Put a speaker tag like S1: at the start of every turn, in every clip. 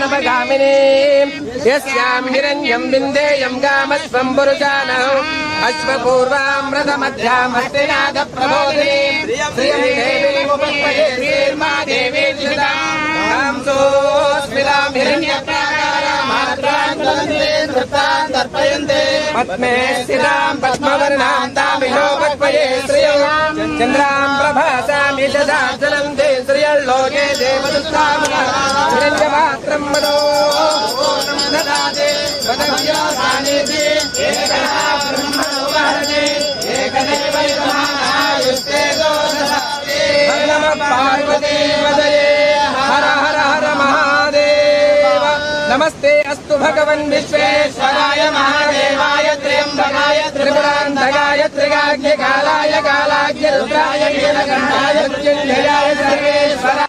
S1: नवगामिनी यस्यां हिरण्यं बिन्देयं गामस्वं पुरुषानः अश्वपूर्वामृतमध्यामस्तिनाद प्रबोधिनी श्रियं देवीमुपस्महे श्रीर्मा देवी श्रितां सोऽस्मितां हिरण्यप्राकारामात्रां ज्वलन्ते नृत्तां तर्पयन्ते पद्मे स्थितां पद्मवर्णां तामिनो पक्वये श्रियं चन्द्रां प्रभासां यशसां ज्वलन्ते श्रियल्लोके देवदुत्तामनः हिरण्यपात्रं मनो ददाते वदव्यासानेति एकदा ब्रह्मणोपहरणे एकदैवैकमानायुस्ते दोषदाते नमः पार्वती पतये हर हर हर महादेव नमस्ते अस्तु भगवन् विश्वेश्वराय महादेवाय त्र्यम्बकाय त्रिपुरान्तकाय त्रिकाग्निकालाय कालाग्नि रुद्राय नीलकण्ठाय मृत्युञ्जयाय सर्वेश्वराय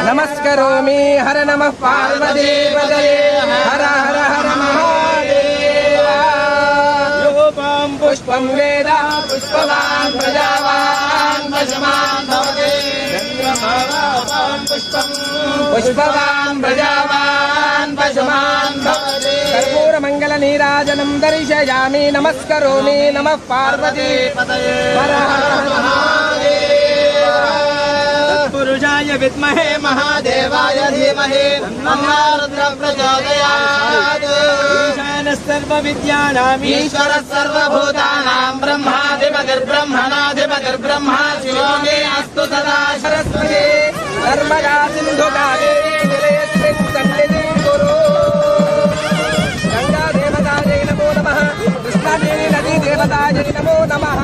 S1: नमस्करोमि हर नमः पार्वती पतये हर हर हर महादेव रूपं पुष्पं वेद पुष्पवान् प्रजावान् पशुमान् भवति पुष्पवान् प्रजावान् पशुमान् भवति कर्पूरमङ्गलनीराजनं दर्शयामि नमस्करोमि नमः पार्वती पतये हर हर महादेव पुरुषाय विद्महे महादेवाय धीमहि तन्नो रुद्रः प्रचोदयात् ईशानः सर्वविद्यानाम् ईश्वरः सर्वभूतानां ब्रह्माधिपतिर्ब्रह्मणाधिपतिर्ब्रह्मा शिवो मे अस्तु सदा सरस्वती नर्मदा सिन्धु कावेरी जलेऽस्मिन् सन्निधिं कुरु गङ्गा देवतायै नमो नमः कृष्णा देवी नदी देवतायै नमो नमः